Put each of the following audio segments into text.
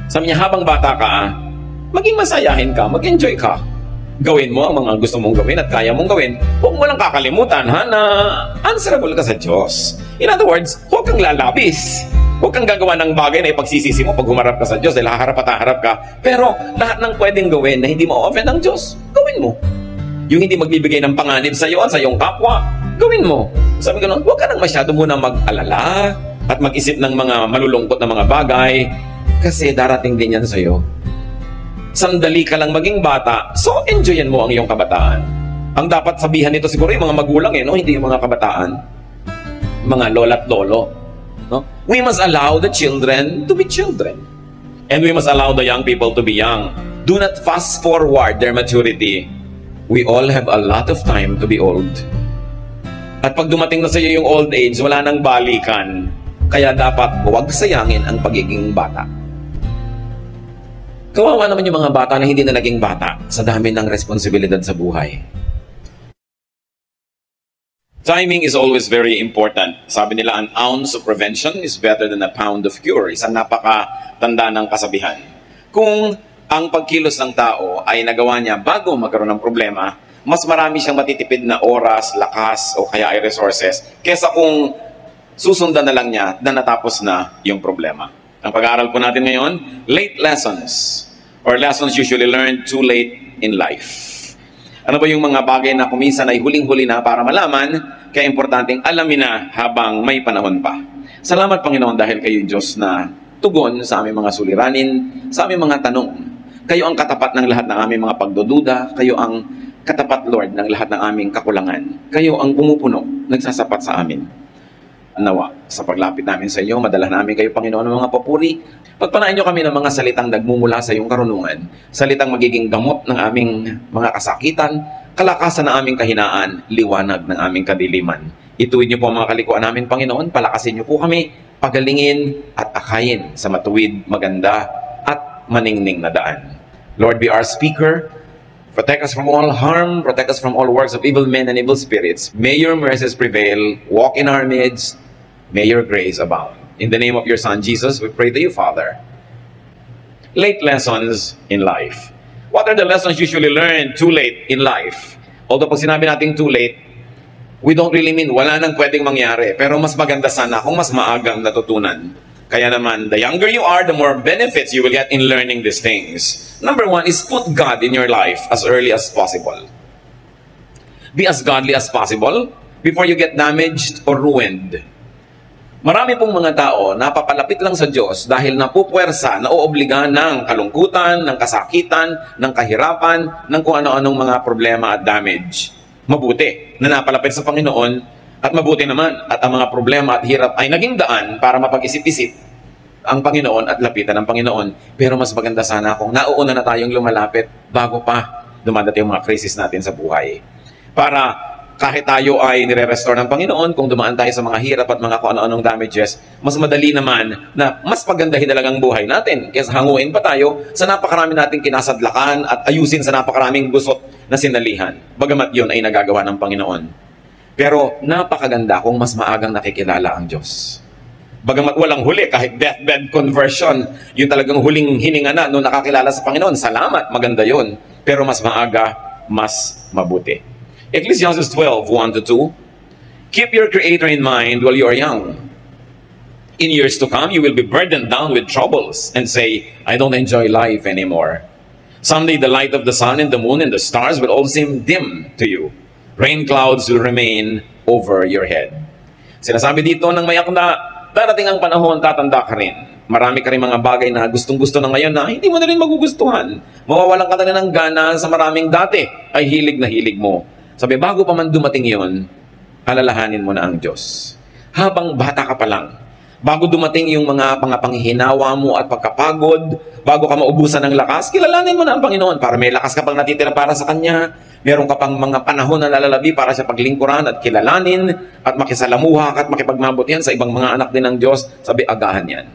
Sabi niya, habang bata ka, maging masayahin ka, mag-enjoy ka. Gawin mo ang mga gusto mong gawin at kaya mong gawin. Huwag mo lang kakalimutan, ha, na answerable ka sa Diyos. In other words, huwag kang lalabis. Huwag kang gagawa ng bagay na ipagsisisi mo pag humarap ka sa Diyos dahil haharap at haharap ka. Pero lahat ng pwedeng gawin na hindi mo offend ang Diyos, gawin mo. Yung hindi magbibigay ng panganib sa iyo at sa iyong kapwa, gawin mo. Sabi ko, huwag ka nang masyado muna mag-alala at mag-isip ng mga malulungkot na mga bagay kasi darating din yan sa iyo. Sandali ka lang maging bata, so enjoyin mo ang iyong kabataan. Ang dapat sabihan nito siguro yung mga magulang, no? Hindi yung mga kabataan. Mga lola at lolo. No? We must allow the children to be children. And we must allow the young people to be young. Do not fast forward their maturity. We all have a lot of time to be old. At pag dumating na sa iyo yung old age, wala nang balikan. Kaya dapat huwag sayangin ang pagiging bata. Kawawa naman yung mga bata na hindi na naging bata sa dami ng responsibilidad sa buhay. Timing is always very important. Sabi nila, an ounce of prevention is better than a pound of cure. Isang napakatanda ng kasabihan. Kung ang pagkilos ng tao ay nagawa niya bago magkaroon ng problema, mas marami siyang matitipid na oras, lakas, o kaya ay resources, kesa kung susundan na lang niya na natapos na yung problema. Ang pag-aaral po natin ngayon, late lessons, or lessons usually learned too late in life. Ano ba yung mga bagay na kuminsan ay huling-huli na para malaman, kaya importanteng alamin na habang may panahon pa. Salamat Panginoon dahil kayo Diyos na tugon sa aming mga suliranin, sa aming mga tanong. Kayo ang katapat ng lahat ng aming mga pagdududa, kayo ang katapat Lord ng lahat ng aming kakulangan. Kayo ang pumupuno, nagsasapat sa amin. Nawa, sa paglapit namin sa iyo, madala namin kayo Panginoon ng mga papuri. Pagpanain niyo kami ng mga salitang nagmumula sa iyong karunungan, salitang magiging gamot ng aming mga kasakitan, kalakasan ng aming kahinaan, liwanag ng aming kadiliman. Ituwid niyo po ang mga kalikuan namin Panginoon, palakasin niyo po kami, pagalingin at akayin sa matuwid, maganda at maningning na daan. Lord, be our speaker. Protect us from all harm, protect us from all works of evil men and evil spirits. May your mercies prevail, walk in our midst, may your grace abound. In the name of your Son, Jesus, we pray to you, Father. Late lessons in life. What are the lessons usually learned too late in life? Although pag sinabi natin too late, we don't really mean wala nang pwedeng mangyari. Pero mas maganda sana kung mas maagang natutunan. Kaya naman, the younger you are, the more benefits you will get in learning these things. Number one is put God in your life as early as possible. Be as godly as possible before you get damaged or ruined. Marami pong mga tao napapalapit lang sa Diyos dahil napupuwersa, nauobligahan ng kalungkutan, ng kasakitan, ng kahirapan, ng kung ano-anong mga problema at damage. Mabuti na napalapit sa Panginoon at mabuti naman at ang mga problema at hirap ay naging daan para mapag-isip-isip ang Panginoon at lapitan ng Panginoon. Pero mas maganda sana kung nauuna na tayong lumalapit bago pa dumadating ang mga krisis natin sa buhay. Para kahit tayo ay nire-restore ng Panginoon, kung dumaan tayo sa mga hirap at mga kung ano-anong damages, mas madali naman na mas pagandahin na lang ang buhay natin kaysa hanguin pa tayo sa napakarami nating kinasadlakan at ayusin sa napakaraming gusot na sinalihan. Bagamat yun ay nagagawa ng Panginoon. Pero napakaganda kung mas maagang nakikilala ang Diyos. Bagamat walang huli, kahit deathbed conversion, yung talagang huling hininga na nung nakakilala sa Panginoon, salamat, maganda yun. Pero mas maaga, mas mabuti. Ecclesiastes 12:1-2. Keep your Creator in mind while you are young. In years to come, you will be burdened down with troubles and say, I don't enjoy life anymore. Someday the light of the sun and the moon and the stars will all seem dim to you. Rain clouds will remain over your head. Sinasabi dito ng mayak na darating ang panahon, tatanda ka rin. Marami ka rin mga bagay na gustong-gusto na ngayon na hindi mo na rin magugustuhan. Mawawalan ka na ng gana sa maraming dati ay hilig na hilig mo. Sabi, bago pa man dumating yon, alalahanin mo na ang Diyos. Habang bata ka pa lang, bago dumating yung mga panghihinawa mo at pagkapagod, bago ka maubusan ng lakas, kilalanin mo na ang Panginoon para may lakas ka pang natitira para sa Kanya. Meron ka pang mga panahon na lalalabi para sa paglingkuran at kilalanin at makisalamuha at makipagmabutihan sa ibang mga anak din ng Diyos. Sabi, agahan yan.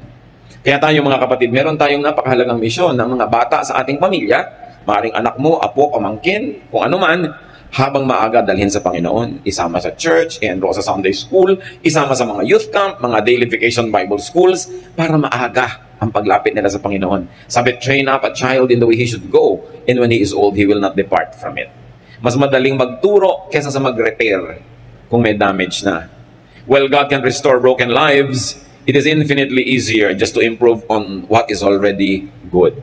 Kaya tayo mga kapatid, meron tayong napakahalagang misyon ng mga bata sa ating pamilya, maaaring anak mo, apo, pamangkin, kung ano man, habang maaga dalhin sa Panginoon, isama sa church, enroll sa Sunday school, isama sa mga youth camp, mga daily vacation Bible schools, para maaga ang paglapit nila sa Panginoon. Sabi, train up a child in the way he should go, and when he is old, he will not depart from it. Mas madaling magturo kesa sa mag-repair kung may damage na. While God can restore broken lives, it is infinitely easier just to improve on what is already good.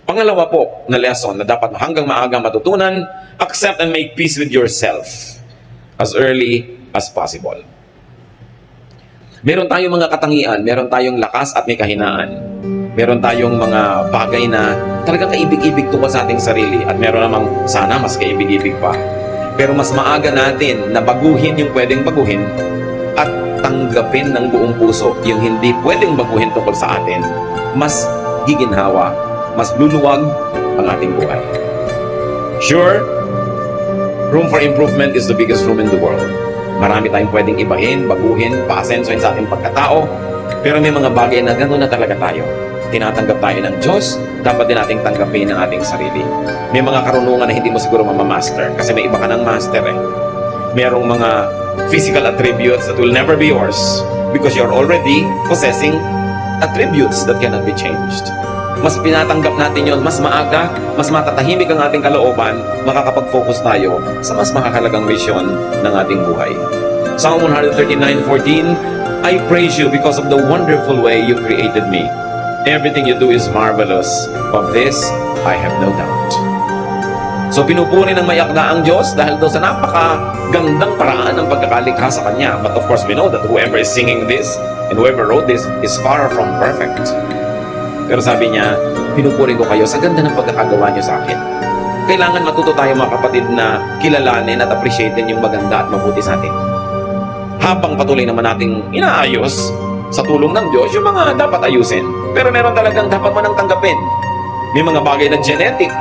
Pangalawa po na lesson na dapat hanggang maaga matutunan, accept and make peace with yourself as early as possible. Meron tayong mga katangian, meron tayong lakas at may kahinaan. Meron tayong mga bagay na talagang kaibig-ibig tungkol sa ating sarili at meron namang sana mas kaibig-ibig pa. Pero mas maaga natin na baguhin yung pwedeng baguhin at tanggapin ng buong puso yung hindi pwedeng baguhin tungkol sa atin, mas giginhawa, mas luluwag ang ating buhay. Sure, room for improvement is the biggest room in the world. Marami tayong pwedeng ibahin, baguhin, paasensoin sa ating pagkatao, pero may mga bagay na gano'n na talaga tayo. Tinatanggap tayo ng Diyos, dapat din nating tanggapin ang ating sarili. May mga karunungan na hindi mo siguro mamamaster kasi may iba ka ng master eh. Merong mga physical attributes that will never be yours because you're already possessing attributes that cannot be changed. Mas pinatanggap natin yon, mas maaga, mas matatahimik ang ating kalooban, makakapag-focus tayo sa mas makakalagang misyon ng ating buhay. Psalm 139:14, I praise you because of the wonderful way you created me. Everything you do is marvelous. Of this, I have no doubt. So pinupuri ng mayakda ang Diyos dahil daw sa napakagandang paraan ng pagkakalikha sa Kanya. But of course, we know that whoever is singing this and whoever wrote this is far from perfect. Pero sabi niya, pinupuri ko kayo sa ganda ng pagkakagawa niyo sa akin. Kailangan matuto tayo mga kapatid na kilalanin at appreciatein yung maganda at mabuti sa atin. Habang patuloy naman nating inaayos sa tulong ng Diyos yung mga dapat ayusin. Pero meron talagang dapat man ang tanggapin. May mga bagay na genetic.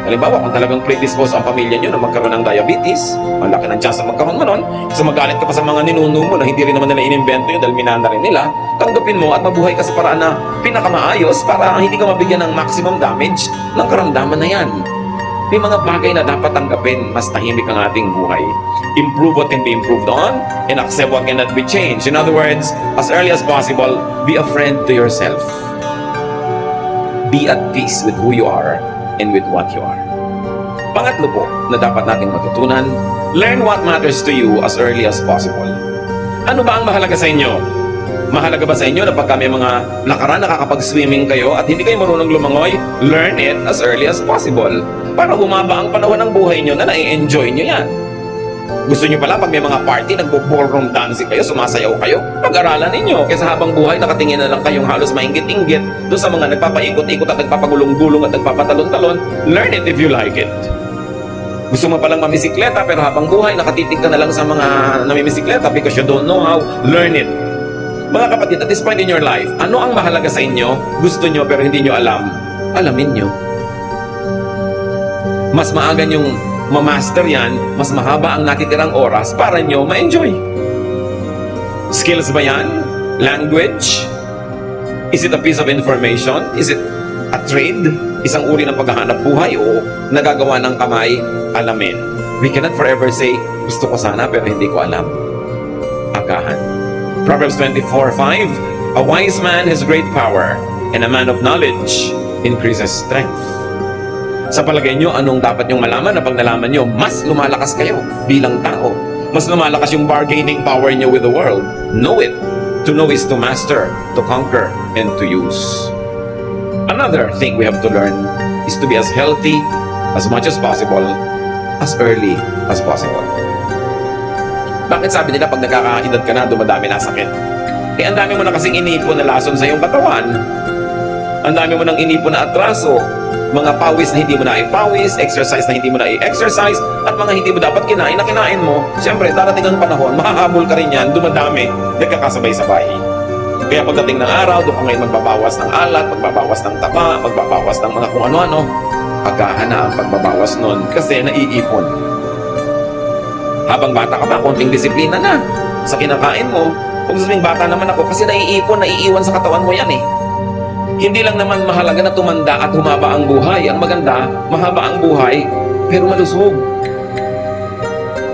Halimbawa, kung talagang predisposed ang pamilya nyo na magkaroon ng diabetes, ang laki ng chance na magkaroon mo nun, kasi magalit ka pa sa mga ninuno mo na hindi rin naman nila inimbento yun dahil minana rin nila, tanggapin mo at mabuhay ka sa paraan na pinakamaayos para hindi ka mabigyan ng maximum damage ng karamdaman na yan. May mga bagay na dapat tanggapin, mas tahimik ang ating buhay. Improve what can be improved on and accept what cannot be changed. In other words, as early as possible, be a friend to yourself. Be at peace with who you are and with what you are. Pangatlo po na dapat nating matutunan, learn what matters to you as early as possible. Ano ba ang mahalaga sa inyo? Mahalaga ba sa inyo na pagka may mga nakaraan nakakapag-swimming kayo at hindi kayo marunong lumangoy, learn it as early as possible para humaba ang panahon ng buhay nyo na nai-enjoy nyo yan. Gusto nyo pala pag may mga party, nagbo-ballroom dancing kayo, sumasayaw kayo, pag-aralan ninyo. Kaysa habang buhay, nakatingin na lang kayong halos maingit-inggit doon sa mga nagpapaikot-ikot at nagpapagulong-gulong at nagpapatalon-talon. Learn it if you like it. Gusto mo palang mamisikleta, pero habang buhay, nakatitig ka na lang sa mga namimisikleta because you don't know how. Learn it. Mga kapatid, at this point in your life, ano ang mahalaga sa inyo? Gusto nyo pero hindi nyo alam. Alamin nyo. Mas maaga nyong ma-master yan, mas mahaba ang natitirang oras para nyo ma-enjoy. Skills ba yan? Language? Is it a piece of information? Is it a trade? Isang uri ng paghahanap buhay o nagagawa ng kamay? Alamin. We cannot forever say, gusto ko sana pero hindi ko alam. Agahan. Proverbs 24:5, a wise man has great power, and a man of knowledge increases strength. Sa palagay nyo, anong dapat nyong malaman na pag nalaman nyo, mas lumalakas kayo bilang tao. Mas lumalakas yung bargaining power nyo with the world. Know it. To know is to master, to conquer, and to use. Another thing we have to learn is to be as healthy as much as possible, as early as possible. Bakit sabi nila pag nagkakaedad ka na, dumadami na sakit? Eh, ang dami mo na kasing inipon na lason sa iyong katawan. Ang dami mo nang inipon na atraso. Mga pawis na hindi mo na ipawis, exercise na hindi mo na i-exercise, at mga hindi mo dapat kinain na kinain mo. Siyempre, darating ang panahon, makahabol ka rin yan, dumadami, nagkakasabay-sabay. Kaya pagdating ng araw, doon ka ngayon magbabawas ng alat, magbabawas ng taba, magbabawas ng mga kung ano-ano. Agahan na ang pagbabawas nun kasi naiipon. Habang bata ka pa, konting disiplina na sa kinakain mo. Kung sabing bata naman ako, kasi naiipon, naiiwan sa katawan mo yan eh. Hindi lang naman mahalaga na tumanda at humaba ang buhay. Ang maganda, mahaba ang buhay, pero malusog.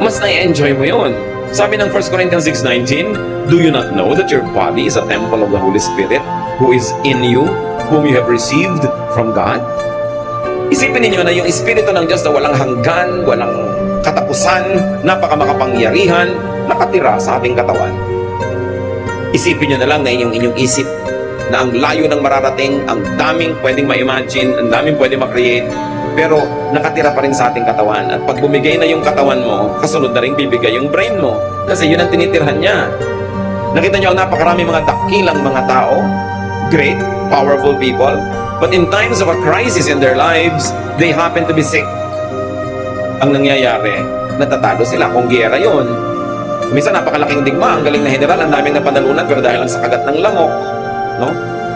Mas na-enjoy mo yun. Sabi ng 1 Corinthians 6:19, do you not know that your body is a temple of the Holy Spirit who is in you, whom you have received from God? Isipin ninyo na yung Espiritu ng Diyos na walang hanggan, walang katapusan, napakamakapangyarihan, nakatira sa ating katawan. Isipin nyo na lang na inyong isip na ang layo ng mararating, ang daming pwedeng ma-imagine, ang daming pwedeng ma-create, pero nakatira pa rin sa ating katawan. At pag bumigay na yung katawan mo, kasunod na rin bibigay yung brain mo. Kasi yun ang tinitirhan niya. Nakita nyo ang napakaraming mga dakilang mga tao, great, powerful people, but in times of a crisis in their lives, they happen to be sick. Ang nangyayari, natatalo sila. Kung giyera yun, minsan napakalaking digma, ang galing na general, ang daming napanalunan, pero dahil lang sa kagat ng lamok, no?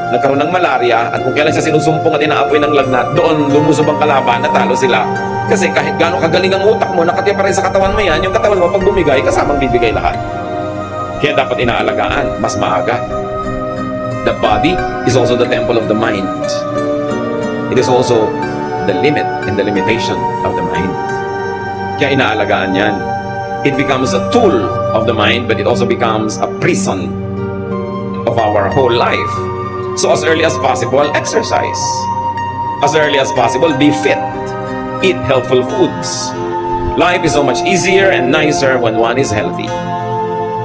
Nagkaroon ng malaria, at kung kailan siya sinusumpong at inaapoy ng lagnat, doon lumusob ang kalaban, natalo sila. Kasi kahit gaano kagaling ang utak mo, nakatira pa rin sa katawan mo yan, yung katawan mo pag bumigay, kasamang bibigay lahat. Kaya dapat inaalagaan, mas maaga. The body is also the temple of the mind. It is also the limit and the limitation of the mind. Kaya inaalagaan yan. It becomes a tool of the mind, but it also becomes a prison of our whole life. So as early as possible, exercise. As early as possible, be fit. Eat healthful foods. Life is so much easier and nicer when one is healthy.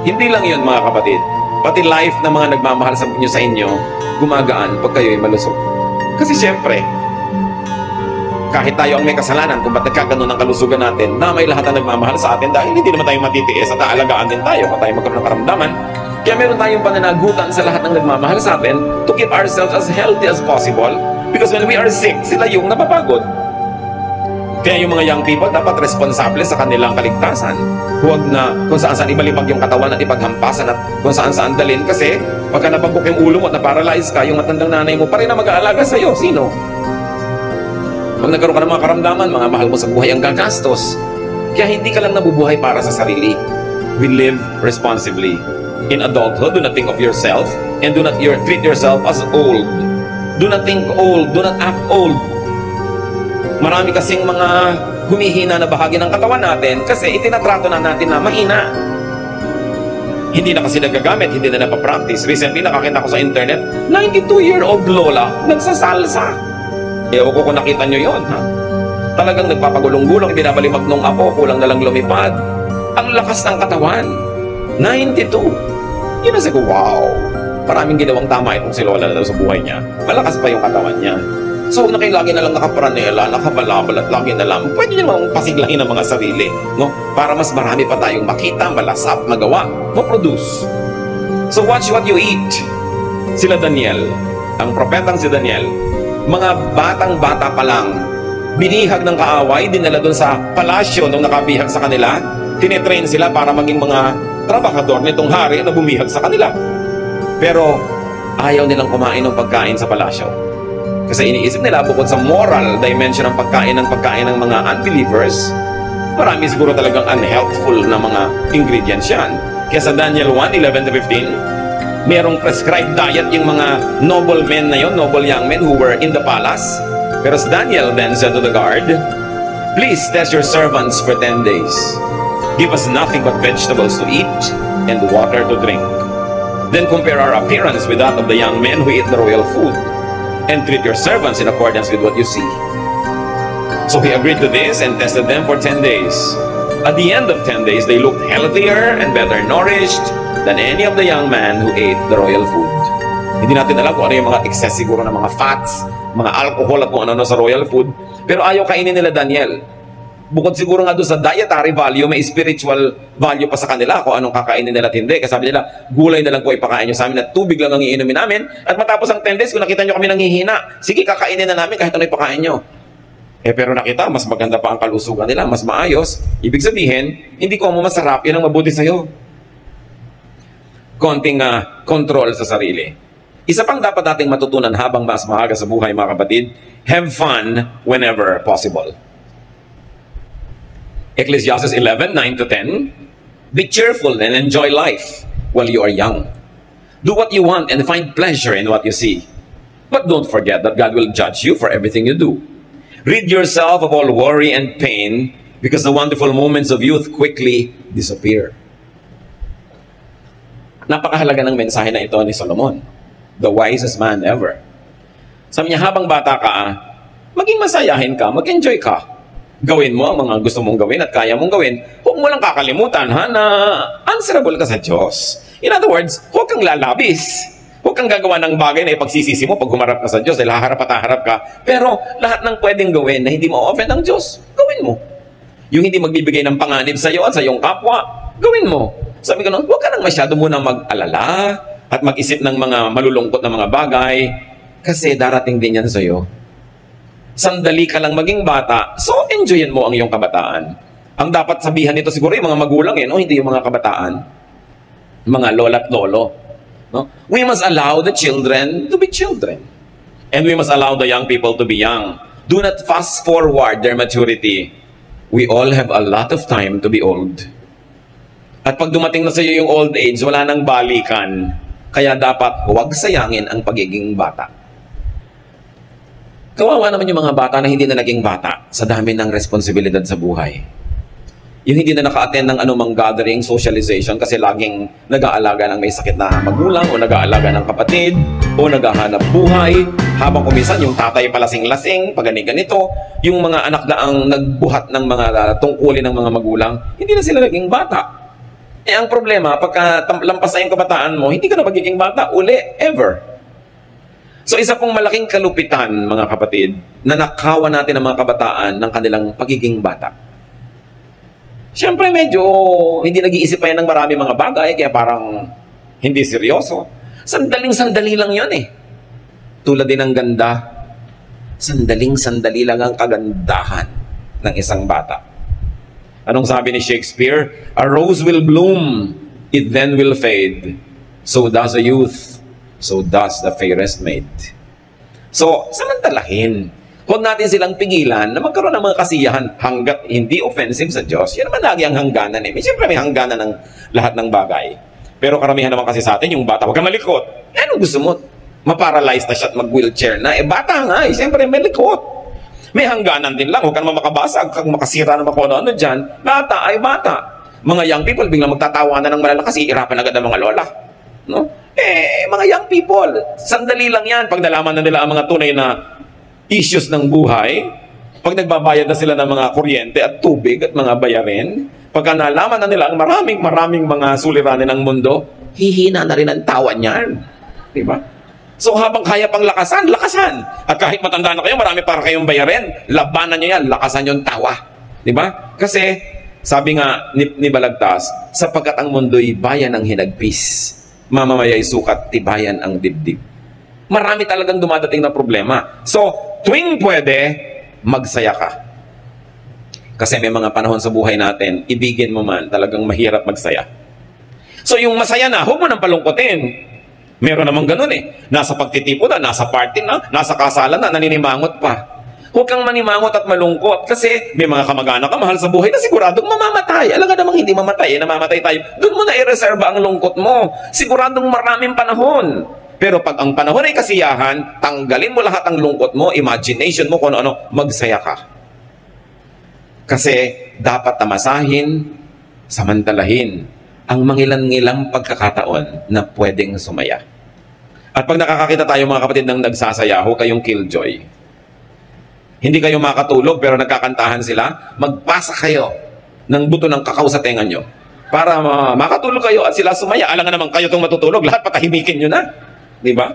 Hindi lang yun, mga kapatid. Pati life ng mga nagmamahal sa inyo, gumagaan pag kayo'y malusog. Kasi siyempre, kahit tayo ang may kasalanan kung ba't nagkaganon ang kalusugan natin, na may lahat ang nagmamahal sa atin dahil hindi naman tayo matitiis at aalagaan din tayo kung tayo magkaroon ng karamdaman. Kaya meron tayong pananagutan sa lahat ng nagmamahal sa atin to keep ourselves as healthy as possible, because when we are sick, sila yung napapagod. Kaya yung mga young people dapat responsable sa kanilang kaligtasan. Huwag na kung saan-saan ibalibag yung katawan at ipaghampasan at kung saan-saan dalhin, kasi pagka napagpuk yung ulo mo at na-paralyze ka, yung matandang nanay mo pa rin na mag-aalaga sa'yo. Sino? Pag nagkaroon ka ng mga karamdaman, mga mahal mo sa buhay ang gagastos. Kaya hindi ka lang nabubuhay para sa sarili. We live responsibly. In adulthood, do not think of yourself and do not treat yourself as old. Do not think old. Do not act old. Marami kasing mga humihina na bahagi ng katawan natin kasi itinatrato na natin na mahina. Hindi na kasi nagagamit, hindi na napapractice. Recently, nakakita ko sa internet, 92-year-old lola, nagsasalsa. Ewan ko kung nakita nyo yun, ha? Talagang nagpapagulong-gulong, binabalimag nung apo, kulang na lang lumipad. Ang lakas ng katawan. 92. Yun na ko, wow. Maraming ginawang tama itong si lola na sa buhay niya. Malakas pa yung katawan niya. So, huwag na kayo lagi na lang nakapranela, nakabalabal at lagi na lang. Pwede nyo namang pasiglahin ang mga sarili, no? Para mas marami pa tayong makita, malasap, magawa, maproduce. So, watch what you eat. Sila Daniel, ang propetang si Daniel, mga batang-bata pa lang, binihag ng kaaway, dinala doon sa palasyo nung nakabihag sa kanila, tinetrain sila para maging mga trabahador nitong hari na bumihag sa kanila. Pero, ayaw nilang kumain ng pagkain sa palasyo. Kasi iniisip nila, bukod sa moral dimension ng pagkain ng mga unbelievers, marami siguro talagang unhealthful na mga ingredients yan. Kaya sa Daniel 1:11-15, merong prescribed diet yung mga noble men na yon, noble young men who were in the palace. Pero si Daniel then said to the guard, "Please test your servants for 10 days. Give us nothing but vegetables to eat and water to drink. Then compare our appearance with that of the young men who eat the royal food, and treat your servants in accordance with what you see." So he agreed to this and tested them for 10 days. At the end of 10 days, they looked healthier and better nourished than any of the young men who ate the royal food. Hindi natin alam kung ano yung mga excess siguro ng mga fats, mga alcohol at kung ano sa royal food. Pero ayaw kainin nila Daniel. Bukod siguro nga doon sa dietary value, may spiritual value pa sa kanila kung anong kakainin nila at hindi. Kasi sabi nila, gulay na lang po ipakain nyo sa amin at tubig lang ang iinumin namin. At matapos ang 10 days, kung nakita nyo kami nanghihina, sige, kakainin na namin kahit ano ipakain nyo. Pero nakita, mas maganda pa ang kalusugan nila, mas maayos. Ibig sabihin, hindi ko mo masarap, yan ang mabuti sa'yo. Konting control sa sarili. Isa pang dapat nating matutunan habang mas maaga sa buhay, mga kapatid, have fun whenever possible. Ecclesiastes 11:9-10, be cheerful and enjoy life while you are young. Do what you want and find pleasure in what you see. But don't forget that God will judge you for everything you do. Rid yourself of all worry and pain because the wonderful moments of youth quickly disappear. Napakahalaga ng mensahe na ito ni Solomon. The wisest man ever. Sabi niya, habang bata ka, maging masayahin ka, mag-enjoy ka. Gawin mo ang mga gusto mong gawin at kaya mong gawin. Huwag mo lang kakalimutan na answerable ka sa Diyos. In other words, huwag kang lalabis. Huwag kang gagawa ng bagay na ipagsisisi mo pag humarap ka sa Diyos dahil haharap at haharap ka. Pero lahat ng pwedeng gawin na hindi mo offend ang Diyos, gawin mo. Yung hindi magbibigay ng panganib sa iyo at sa iyong kapwa, gawin mo. Sabi ko noon, huwag ka nang masyado muna mag-alala at mag-isip ng mga malulungkot na mga bagay kasi darating din yan sa iyo. Sandali ka lang maging bata, so enjoyin mo ang iyong kabataan. Ang dapat sabihan nito siguro yung mga magulang no? Hindi yung mga kabataan. Mga lola at lolo. No? We must allow the children to be children. And we must allow the young people to be young. Do not fast forward their maturity. We all have a lot of time to be old. At pag dumating na sa iyo yung old age, wala nang balikan. Kaya dapat huwag sayangin ang pagiging bata. Kawawa naman yung mga bata na hindi na naging bata sa dami ng responsibilidad sa buhay. Yung hindi na naka-attend ng anumang gathering, socialization, kasi laging nag-aalaga ng may sakit na magulang o nag-aalaga ng kapatid o naghahanap buhay. Habang kumisan, yung tatay palasing-lasing, pag ganito, yung mga anak na ang nagbuhat ng mga tungkulin ng mga magulang, hindi na sila naging bata. Ang problema, pagka lampas na yung kabataan mo, hindi ka na magiging bata uli, ever. So isa pong malaking kalupitan, mga kapatid, na nakawan natin ang mga kabataan ng kanilang pagiging bata. Siyempre medyo hindi nag-iisip pa yan ng marami mga bagay, kaya parang hindi seryoso. Sandaling-sandali lang yun eh. Tulad din ng ganda, sandaling-sandali lang ang kagandahan ng isang bata. Anong sabi ni Shakespeare? A rose will bloom, it then will fade. So does a youth. So does the fairest maid. So, samantalahin. Huwag natin silang pigilan na magkaroon ng mga kasiyahan hanggat hindi offensive sa Diyos. Yan naman lagi ang hangganan eh. Siyempre may hangganan ng lahat ng bagay. Pero karamihan naman kasi sa atin, yung bata, huwag kang malikot. Anong gusto mo? Maparalyzed na siya at mag-wheelchair na. Bata nga eh. Siyempre may likot. May hangganan din lang. Huwag kang makabasag. Huwag kang makasira ng ano dyan. Bata ay bata. Mga young people, biglang magtatawanan ng malalakas. Iirapan agad ang mga lola. No? Mga young people, sandali lang yan pag nalaman na nila ang mga tunay na issues ng buhay, pag nagbabayad na sila ng mga kuryente at tubig at mga bayarin, pagka nalaman na nila ang maraming mga suliranin ng mundo, hihina na rin ang tawa niyan. Diba? So habang kaya pang lakasan, lakasan. At kahit matanda na kayo, marami para kayong bayarin, labanan nyo yan, lakasan yung tawa. Diba? Kasi, sabi nga ni Balagtas, sapagkat ang mundo'y bayan ng hinagpis, mamamaya'y sukat, tibayan ang dibdib. Marami talagang dumadating na problema. So, tuwing pwede, magsaya ka. Kasi may mga panahon sa buhay natin, ibigin mo man, talagang mahirap magsaya. So, yung masaya na, huwag mo nang palungkotin. Meron namang ganun eh. Nasa pagtitipo na, nasa party na, nasa kasalan na, naninimangot pa. Huwag kang manimangot at malungkot kasi may mga kamag-anak ka mahal sa buhay na siguradong mamamatay. Alam ka namang hindi mamatay, namamatay tayo. Doon mo na i-reserva ang lungkot mo. Siguradong maraming panahon. Pero pag ang panahon ay kasiyahan, tanggalin mo lahat ang lungkot mo, imagination mo kung ano, magsaya ka. Kasi dapat tamasahin, samantalahin ang mangilan-ngilang pagkakataon na pwedeng sumaya. At pag nakakakita tayo mga kapatid ng nagsasaya, huwag kayong killjoy. Hindi kayo makatulog pero nagkakantahan sila, magpasa kayo ng buto ng kakao sa tenga nyo para makatulog kayo at sila sumaya. Alam nga naman kayo itong matutulog, lahat patahimikin nyo na. Diba?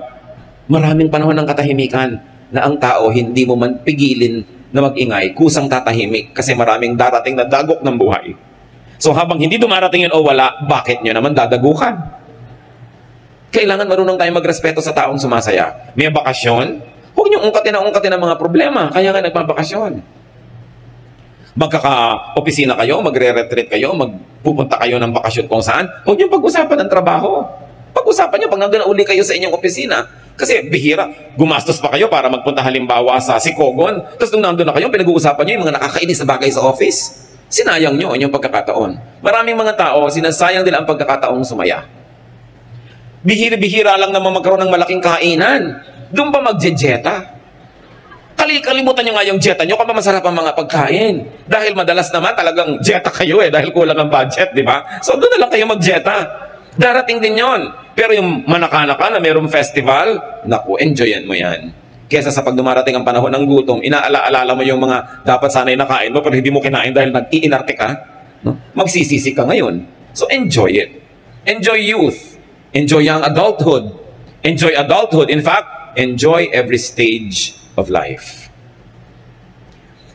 Maraming panahon ng katahimikan na ang tao hindi mo man pigilin na mag-ingay, kusang tatahimik kasi maraming darating na dagok ng buhay. So habang hindi dumarating yun o wala, bakit nyo naman dadagukan? Kailangan marunong tayo magrespeto sa taong sumasaya. May bakasyon, huwag nyo ungkatin ang mga problema. Kaya nga nagpapakasyon. Magkaka-opisina kayo, magre-retreat kayo, magpupunta kayo ng bakasyon kung saan. Huwag nyo pag-usapan ng trabaho. Pag-usapan nyo pag nandun na uli kayo sa inyong opisina. Kasi bihira, gumastos pa kayo para magpunta halimbawa sa Sikogon. Tapos nung nandun na kayo, pinag-uusapan nyo yung mga nakakainis na bagay sa office. Sinayang nyo ang inyong pagkakataon. Maraming mga tao, sinasayang nila ang pagkakataong sumaya. Bihira-bihira lang naman magkaroon ng malaking kainan. Doon pa mag-jeta. Kalimutan nyo nga yung jeta nyo kung masarap ang mga pagkain. Dahil madalas naman talagang jeta kayo dahil kulang ang budget, di ba? So doon na lang kayo mag-jeta. Darating din yon. Pero yung manaka-naka na mayroong festival, naku, enjoyan mo yan. Kesa sa pag dumarating ang panahon ng gutom, inaala-alala mo yung mga dapat sana'y nakain mo, pero hindi mo kinain dahil nag-iinarte ka, no? Magsisisi ka ngayon. So enjoy it. Enjoy youth. Enjoy young adulthood. Enjoy adulthood. In fact, enjoy every stage of life.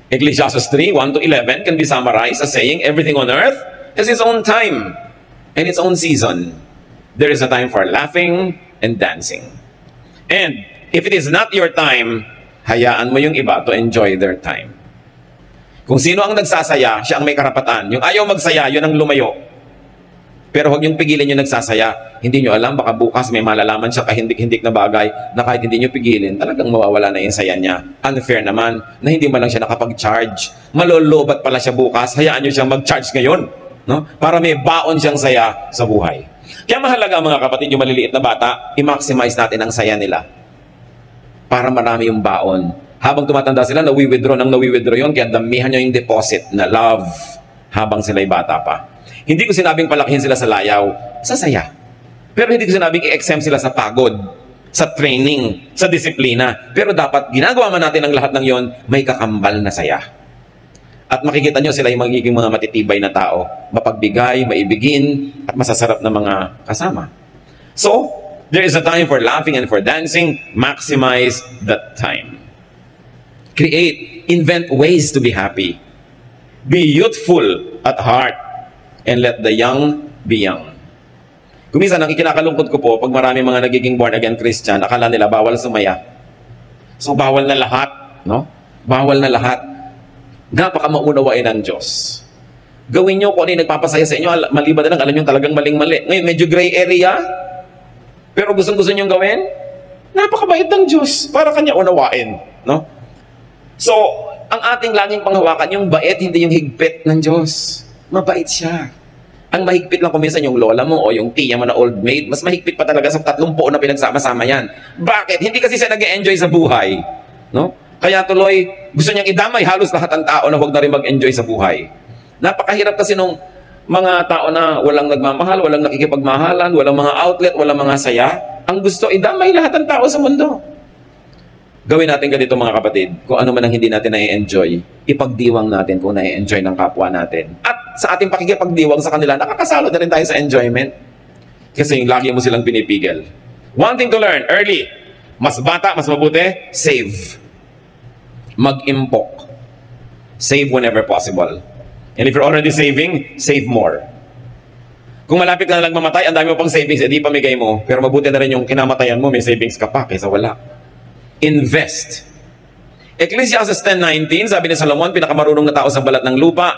Ecclesiastes 3, 1-11 can be summarized as saying, everything on earth has its own time and its own season. There is a time for laughing and dancing. And if it is not your time, hayaan mo yung iba to enjoy their time. Kung sino ang nagsasaya, siya ang may karapatan. Yung ayaw magsaya, yun ang lumayo. Pero huwag niyong pigilan yung nagsasaya. Hindi niyo alam, baka bukas may malalaman siya kahindik-hindik na bagay na kahit hindi niyo pigilin, talagang mawawala na yung saya niya. Unfair naman na hindi man lang siya nakapag-charge. Malolobat pala siya bukas, hayaan niyo siyang mag-charge ngayon, no? Para may baon siyang saya sa buhay. Kaya mahalaga mga kapatid, yung maliliit na bata, i-maximize natin ang saya nila. Para marami yung baon. Habang tumatanda sila, nawi-withdraw yun, kaya damihan nyo yung deposit na love habang sila'y bata pa. Hindi ko sinabing palakihin sila sa layaw, sa saya. Pero hindi ko sinabing i-exempt sila sa pagod, sa training, sa disiplina. Pero dapat ginagawa man natin ang lahat ng yon, may kakambal na saya. At makikita nyo sila yung magiging mga matitibay na tao, mapagbigay, maibigin, at masasarap na mga kasama. So, there is a time for laughing and for dancing. Maximize that time. Create, invent ways to be happy. Be youthful at heart, and let the young be young. Kuminsan, ang ikinakalungkot ko po, pag marami mga nagiging born-again Christian, akala nila bawal sumaya. So, bawal na lahat, no? Bawal na lahat. Napaka maunawain ng Diyos. Gawin nyo kung ano yung nagpapasaya sa inyo, maliban na lang, alam nyo talagang maling-mali. Ngayon, medyo gray area, pero gustong-gusto nyo gawin, napakabait ng Diyos para kanya unawain, no? So, ang ating laging panghawakan, yung bait, hindi yung higpit ng Diyos. Mabait siya. Ang mahigpit lang kuminsan yung lola mo o yung tiya mo na old maid, mas mahigpit pa talaga sa 30 na pinagsama-sama yan. Bakit? Hindi kasi siya nag-enjoy sa buhay, no? Kaya tuloy, gusto niyang idamay halos lahat ng tao na huwag na rin mag-enjoy sa buhay. Napakahirap kasi nung mga tao na walang nagmamahal, walang nakikipagmahalan, walang mga outlet, walang mga saya. Ang gusto, idamay lahat ng tao sa mundo. Gawin natin ganito mga kapatid, kung ano man ang hindi natin na-enjoy, ipagdiwang natin kung na-enjoy ng kapwa natin. At sa ating pakikipagdiwang sa kanila, nakakasalo na rin tayo sa enjoyment. Kasi lagi mo silang pinipigil. One thing to learn, early. Mas bata, mas mabuti, save. Mag-impok. Save whenever possible. And if you're already saving, save more. Kung malapit ka na lang mamatay, ang dami mo pang savings, edi pamigay mo. Pero mabuti na rin yung kinamatayan mo, may savings ka pa, kaysa wala. Invest. Ecclesiastes 10:19, sabi ni Solomon, pinakamarunong na tao sa balat ng lupa,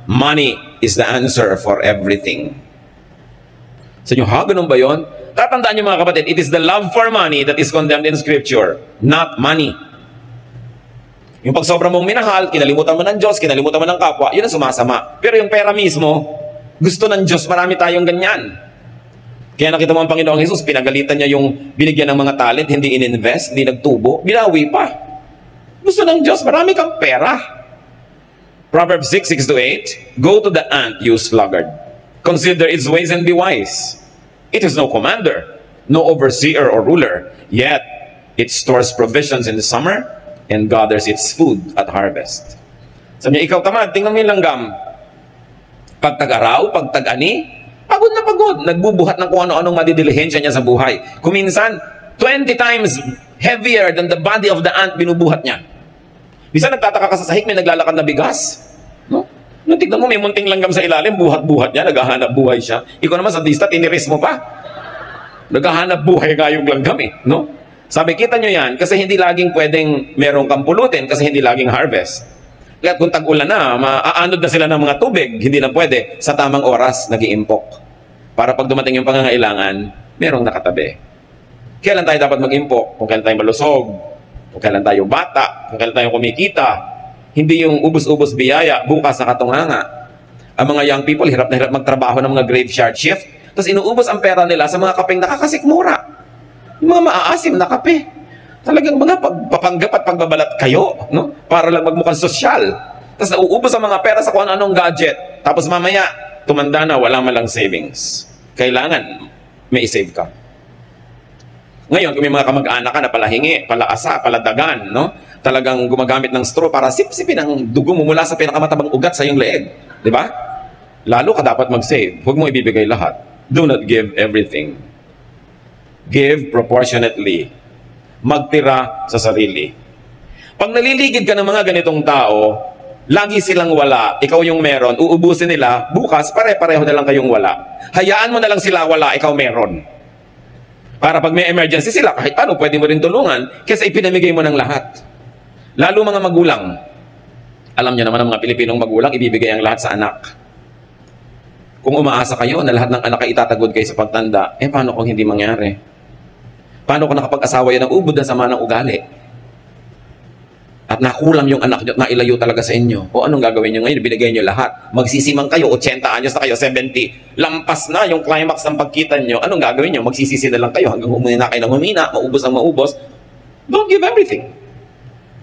money is the answer for everything. Sa inyo, ha? Ganun ba yun? Tatandaan nyo mga kapatid, it is the love for money that is condemned in Scripture, not money. Yung pag sobra mong minahal, kinalimutan mo ng Diyos, kinalimutan mo ng kapwa, yun ang sumasama. Pero yung pera mismo, gusto ng Diyos, marami tayong ganyan. Kaya nakita mo ang Panginoong Jesus, pinagalitan niya yung binigyan ng mga talent, hindi ininvest, hindi nagtubo, binawi pa. Gusto ng Diyos, marami kang pera. Proverbs 6:6-8, go to the ant, you sluggard. Consider its ways and be wise. It is no commander, no overseer or ruler, yet it stores provisions in the summer and gathers its food at harvest. Sabi niya, ikaw tamad, tingnan mo yung langgam. Pag tag-araw, pag tag-ani, pagod na pagod. Nagbubuhat ng kung ano-anong madidilihensya niya sa buhay. Kuminsan, 20 times heavier than the body of the ant binubuhat niya. Bisa nagtataka ka sa sahig, may naglalakad na bigas. No? Nung tignan mo, may munting langgam sa ilalim, buhat-buhat niya, naghahanap buhay siya. Ikaw naman sa dista, tiniris mo pa. Naghahanap buhay nga yung langgam eh. No? Sabi, kita nyo yan, kasi hindi laging pwedeng merong kang pulutin, kasi hindi laging harvest. Kaya kung tag-ulan na, maaanod na sila ng mga tubig, hindi na pwede. Sa tamang oras, nag-iimpok. Para pag dumating yung pangangailangan, merong nakatabi. Kailan tayo dapat mag-impok? Kung kailan tayo malusog, kung kailan tayo bata, kung kailan tayo kumikita. Hindi yung ubus-ubus biyaya, bukas na katunganga. Ang mga young people, hirap na hirap magtrabaho ng mga graveyard shift, tapos inuubos ang pera nila sa mga kapeng nakakasikmura. Yung mga maaasim na kape. Talagang mga pagpapanggap at pagbabalat kayo, no? Para lang magmukhang sosyal. Tapos nauubos ang mga pera sa kung anong gadget. Tapos mamaya, tumanda na, wala malang savings. Kailangan may isave ka. Ngayon, kung may mga kamag-anak ka na palahingi, palaasa, paladagan, no? Talagang gumagamit ng straw para sip-sipin ang dugo mo mula sa pinakamatabang ugat sa iyong leeg. Di ba? Lalo ka dapat mag-save. Huwag mo ibibigay lahat. Do not give everything. Give proportionately. Magtira sa sarili. Pag naliligid ka ng mga ganitong tao, lagi silang wala, ikaw yung meron, uubusin nila, bukas pare-pareho na lang kayong wala. Hayaan mo na lang sila wala, ikaw meron. Para pag may emergency sila, kahit paano, pwede mo rin tulungan kasi ipinamigay mo ng lahat. Lalo mga magulang. Alam niyo naman ang mga Pilipinong magulang, ibibigay ang lahat sa anak. Kung umaasa kayo na lahat ng anak ay itatagod kayo sa pagtanda, paano kung hindi mangyari? Paano kung nakapag-asawa yan ng ubod na sama ng ugali? At nakulam yung anak nyo at nailayo talaga sa inyo. O anong gagawin nyo ngayon? Binigay nyo lahat. Magsisimang kayo, 80 anyos na kayo, 70. Lampas na yung climax ng pagkita nyo. Anong gagawin nyo? Magsisisi na lang kayo hanggang humina kayo ng humina, maubos ang maubos. Don't give everything.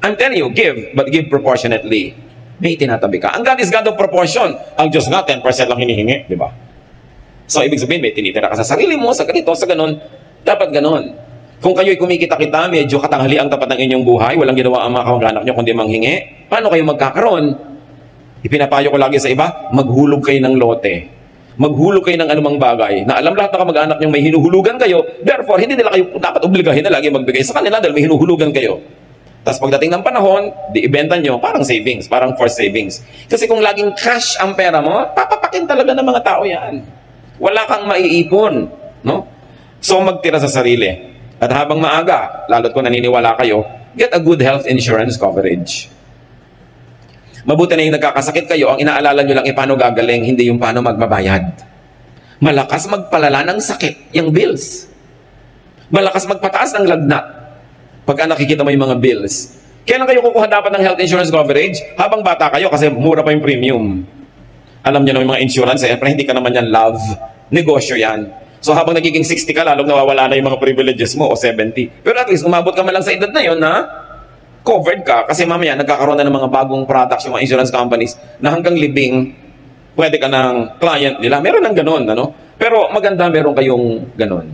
I'm telling you, give, but give proportionately. May tinatabi ka. Ang God is God of proportion. Ang Diyos nga, 10% lang hinihingi. Di ba? So, ibig sabihin, may tinitira ka sa sarili mo, sa ganito, sa ganon. Dapat ganon. Kung kayo'y kumikita-kita, medyo katanghali ang tapat ng inyong buhay, walang ginawa ang mga kamag-anak nyo kundi manghingi, paano kayo magkakaroon? Ipinapayo ko lagi sa iba, maghulog kayo ng lote. Maghulog kayo ng anumang bagay na alam lahat ng kamag-anak nyo may hinuhulugan kayo, therefore, hindi nila kayo dapat obligahin na lagi magbigay sa kanila dahil may hinuhulugan kayo. Tapos pagdating ng panahon, di ibenta nyo, parang savings, parang forced savings. Kasi kung laging cash ang pera mo, papapakin talaga ng mga tao yan. Wala kang maiipon. No? So magtira sa sarili. At habang maaga, lalo't kung naniniwala kayo, get a good health insurance coverage. Mabuti na yung nagkakasakit kayo, ang inaalala nyo lang paano gagaling, hindi yung paano magbabayad. Malakas magpalala ng sakit, yung bills. Malakas magpataas ng lagnat. Pagka nakikita mo yung mga bills. Kailan kayo kukuha dapat ng health insurance coverage? Habang bata kayo kasi mura pa yung premium. Alam nyo na yung mga insurance, hindi ka naman yan love. Negosyo yan. So habang nagiging 60 ka, lalong nawawala na yung mga privileges mo o 70. Pero at least umabot ka man lang sa edad na yun na covered ka kasi mamaya nagkakaroon na ng mga bagong products yung mga insurance companies na hanggang libing pwede ka ng client nila. Meron ng ganun, ano? Pero maganda meron kayong ganun.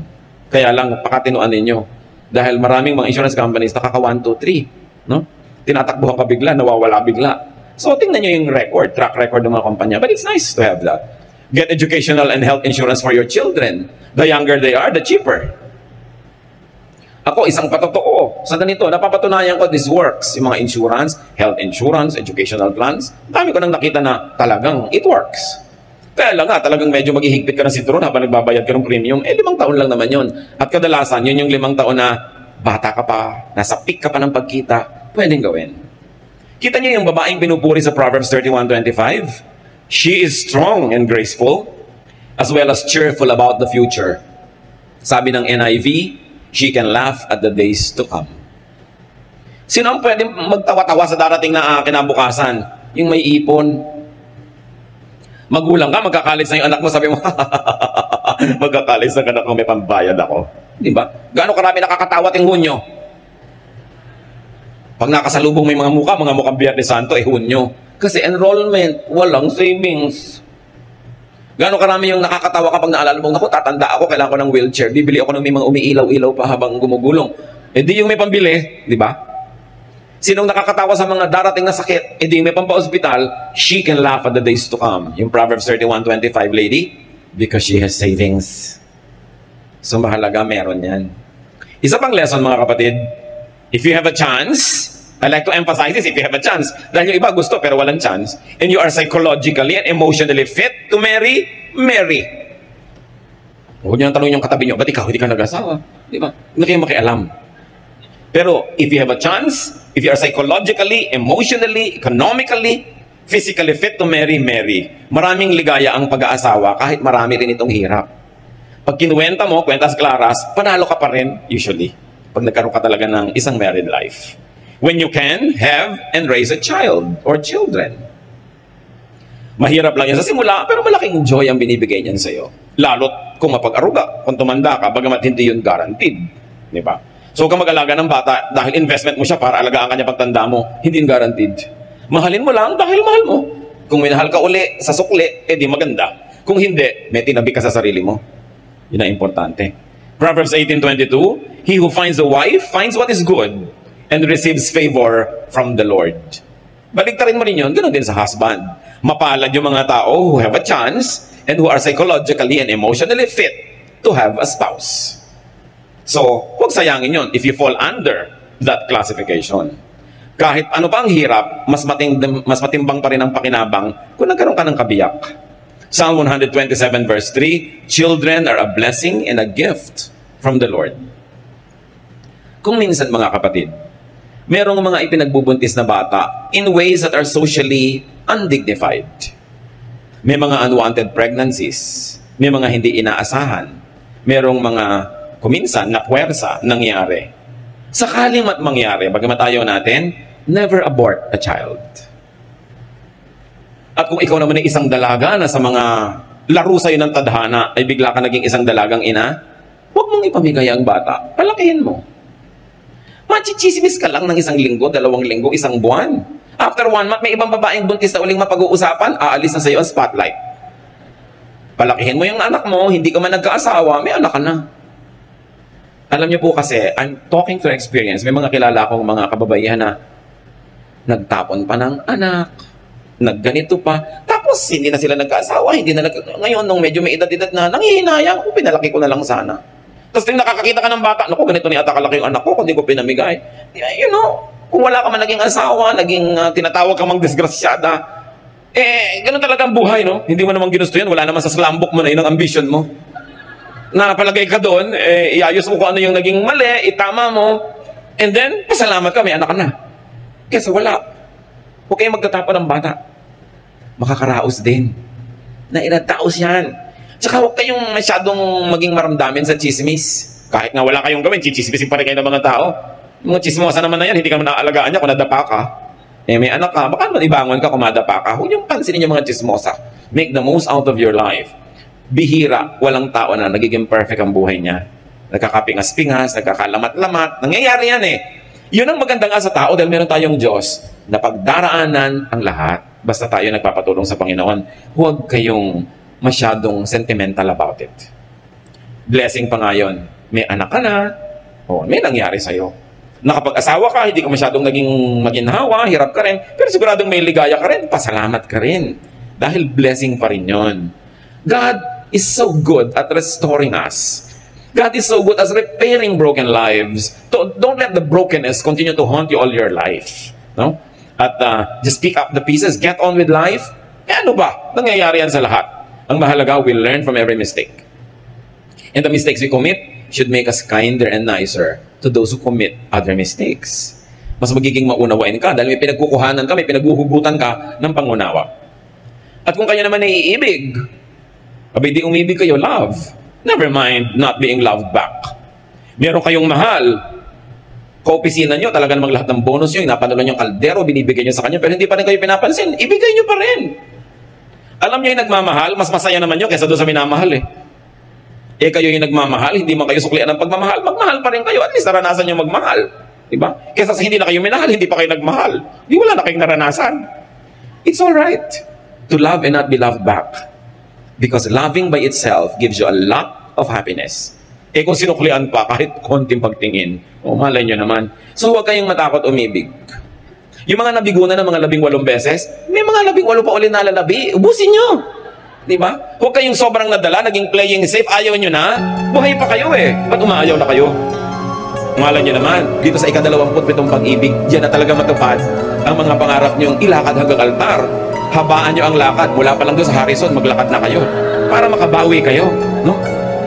Kaya lang pakatinuan ninyo. Dahil maraming mga insurance companies nakaka 1, 2, 3. No? Tinatakbuhan ka bigla, nawawala bigla. So tingnan nyo yung record, track record ng mga kumpanya. But it's nice to have that. Get educational and health insurance for your children. The younger they are, the cheaper. Ako, isang patotoo. Sa ganito, napapatunayan ko this works. Yung mga insurance, health insurance, educational plans. Dami ko nang nakita na talagang it works. Kaya lang nga, talagang medyo maghihigpit ka ng sinturon habang nagbabayad ka ng premium. 5 taon lang naman yun. At kadalasan, yun yung 5 taon na bata ka pa, nasa peak ka pa ng pagkita, pwedeng gawin. Kita niyo yung babaeng pinupuri sa Proverbs 31:25? She is strong and graceful, as well as cheerful about the future. Sabi ng NIV, she can laugh at the days to come. Sino ang pwedeng magtawa-tawa sa darating na kinabukasan? Yung may ipon. Magulang ka, magkakalis na yung anak mo, sabi mo, magkakalis na anak ko, may pambayad ako. Di ba? Gaano karami nakakatawa ting Hunyo? Pag nakasalubong may mga mukhang Biyernes Santo, Hunyo. Kasi enrollment, walang savings. Gaano karami yung nakakatawa kapag naalala mo, naku, tatanda ako, kailangan ko ng wheelchair. Bibili ako ng may mga umiilaw-ilaw pa habang gumugulong. Di yung may pambili, di ba? Sinong nakakatawa sa mga darating na sakit, di yung may pampa-hospital, she can laugh at the days to come. Yung Proverbs 31:25 lady, because she has savings. So mahalaga, meron yan. Isa pang lesson mga kapatid, if you have a chance, I like to emphasize this, if you have a chance. Dahil yung iba gusto pero walang chance. And you are psychologically and emotionally fit to marry, marry. Huwag niyo nang tanongin yung katabi niyo, ba't ikaw hindi ka nag-asawa? Di ba? Hindi kayo makialam. Pero if you have a chance, if you are psychologically, emotionally, economically, physically fit to marry, marry. Maraming ligaya ang pag-aasawa kahit marami rin itong hirap. Pag kinuwenta mo, kwentas klaras, panalo ka pa rin usually. Pag nagkaroon ka talaga ng isang married life. When you can have and raise a child or children. Mahirap lang yan sa simula, pero malaking joy ang binibigay niyan sa'yo. Lalo't kung mapag-aruga, kung tumanda ka, bagamat hindi yun guaranteed. Di ba? So kung mag-alaga ng bata, dahil investment mo siya para alagaan kanya pagtanda mo, hindi yun guaranteed. Mahalin mo lang dahil mahal mo. Kung minahal ka uli sa sukli, di maganda. Kung hindi, may tinabi ka sa sarili mo. Yun ang importante. Proverbs 18:22, he who finds a wife finds what is good and receives favor from the Lord. Baliktarin mo rin yun, ganoon din sa husband. Mapalad yung mga tao who have a chance and who are psychologically and emotionally fit to have a spouse. So, huwag sayangin yun if you fall under that classification. Kahit ano pa ang hirap, mas matimbang pa rin ang pakinabang kung nagkaroon ka ng kabiyak. Psalm 127 verse 3, children are a blessing and a gift from the Lord. Kung minsan mga kapatid, merong mga ipinagbubuntis na bata in ways that are socially undignified. May mga unwanted pregnancies, may mga hindi inaasahan, merong mga kuminsan na puwersa nangyari. Sakaling mangyari, bagamat ayaw natin, never abort a child. At kung ikaw naman ay isang dalaga na sa mga laro sa'yo ng tadhana ay bigla ka naging isang dalagang ina, huwag mong ipamigay ang bata, palakihin mo. Machichismis ka lang ng 1 linggo, 2 linggo, 1 buwan. After 1 month, may ibang babaeng buntis na uling mapag-uusapan, aalis na sa iyo ang spotlight. Palakihin mo yung anak mo, hindi ka man nagkaasawa, may anak ka na. Alam niyo po kasi, I'm talking to experience. May mga kilala akong mga kababaihan na nagtapon pa ng anak, nagganito pa, tapos hindi na sila nagkaasawa, ngayon nung medyo may edad-edad na, nanghihinayang, pinalaki ko na lang sana. Tapos yung nakakakita ka ng bata, naku, ganito ni ata kalaki yung anak ko, kundi ko pinamigay. You know, kung wala ka man naging asawa, tinatawag ka mang disgrasyada, ganun talaga ang buhay, no? Hindi mo naman ginusto yan, wala naman sa slam book mo na yun ang ambition mo. Napalagay ka doon, iayos mo kung ano yung naging mali, itama mo, and then, pasalamat ka, may anak ka na. Kesa wala. Huwag kayong magtatapon ng bata. Makakaraos din. Nairataos yan. Tsaka huwag kayong masyadong maging maramdamin sa chismis. Kahit nga wala kayong gawin, chichismisin pa rin kayo ng mga tao. Mga chismosa naman na yan, hindi ka naman naaalagaan niya kung nadapa ka. May anak ka, baka naman ibangon ka kung madapa ka. Huwag niyong pansinin yung mga chismosa. Make the most out of your life. Bihira, walang tao na nagiging perfect ang buhay niya. Nagkakapingas-pingas, nagkakalamat-lamat. Nangyayari yan eh. Yun ang maganda nga sa tao dahil meron tayong Diyos na pagdaraanan ang lahat. Basta tayo nagpapatulong sa Panginoon. Huwag kayong masyadong sentimental about it. Blessing pa nga yun. May anak ka na, may nangyari sa'yo. Nakapag-asawa ka, hindi ka masyadong naging maginhawa, hirap ka rin, pero siguradong may ligaya ka rin, pasalamat ka rin. Dahil blessing pa rin yun. God is so good at restoring us. God is so good at repairing broken lives. Don't let the brokenness continue to haunt you all your life. No? At just pick up the pieces, get on with life. Ano ba? Nangyayari yan sa lahat. Ang mahalaga, we learn from every mistake. And the mistakes we commit should make us kinder and nicer to those who commit other mistakes. Mas magiging maunawain ka dahil may pinagkukuhanan ka, may pinaghuhugutan ka ng pangunawa. At kung kayo naman ay iibig, abay di umibig kayo, love. Never mind not being loved back. Meron kayong mahal, kaopisina nyo, talaga namang lahat ng bonus nyo, inapanulan yung kaldero, binibigay nyo sa kanya, pero hindi pa rin kayo pinapansin, ibigay nyo pa rin. Alam niyo yung nagmamahal, mas masaya naman yun kaysa doon sa minamahal eh. Kayo yung nagmamahal, hindi man kayo suklian ng pagmamahal, magmahal pa rin kayo, at least naranasan nyo magmahal. Diba? Kaysa sa hindi na kayo minahal, hindi pa kayo nagmahal. Di wala na kayong naranasan. It's alright to love and not be loved back. Because loving by itself gives you a lot of happiness. Kung sinuklian pa, kahit konting pagtingin, malay nyo naman. So huwag kayong matakot umibig. Yung mga nabigunan ng mga 18 beses, may mga 18 pa ulit na lalabi. Ubusin nyo. Diba? Huwag kayong sobrang nadala, naging playing safe, ayaw nyo na. Buhay pa kayo eh. Ba't umaayaw na kayo? Malay nyo naman, dito sa ika-27 pag-ibig, diyan na talaga matupad ang mga pangarap nyong ilakad hanggang altar. Habaan nyo ang lakad. Mula pa lang doon sa Harrison, maglakad na kayo. Para makabawi kayo. No?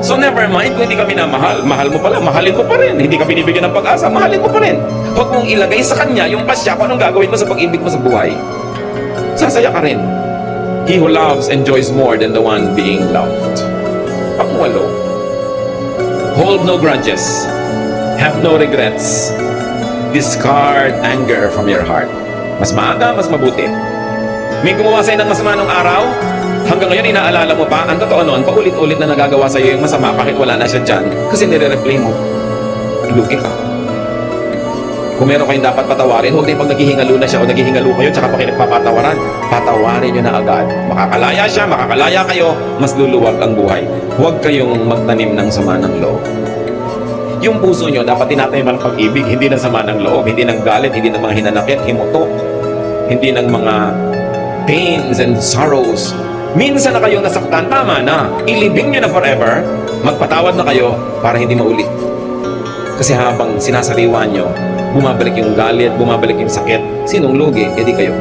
So never mind kung hindi ka minamahal. Mahal mo pala, mahalin mo pa rin. Hindi ka binibigyan ng pag-asa, mahalin mo pa rin. Huwag mong ilagay sa kanya yung pasya kung anong gagawin mo sa pag-ibig mo sa buhay. Sasaya ka rin. He who loves enjoys more than the one being loved. Pangwalo. Hold no grudges. Have no regrets. Discard anger from your heart. Mas maaga, mas mabuti. May gumawa sa'yo ng masama nung araw, hanggang ngayon inaalala mo pa, ang totoo noon, paulit-ulit na nagagawa sa'yo yung masama kahit wala na siya dyan, kasi nire-replay mo. Lugi ka. Kung meron kayong dapat patawarin, huwag na yung pag naghihingalo na siya o naghihingalo kayo, tsaka pa kayo nagpapatawaran, patawarin nyo na agad. Makakalaya siya, makakalaya kayo, mas luluwag ang buhay. Huwag kayong magtanim ng sama ng loob. Yung puso nyo, dapat tinatayo ng pag-ibig, hindi ng sama ng loob, hindi ng galit, hindi ng mga hinanakit, himutok, hindi ng mga pains and sorrows. Minsan na kayong nasaktan, tama na. Ilibing nyo na forever, magpatawad na kayo para hindi maulit. Kasi habang sinasaliwa nyo, bumabalik yung galit, bumabalik yung sakit, sinong lugi? E di kayo.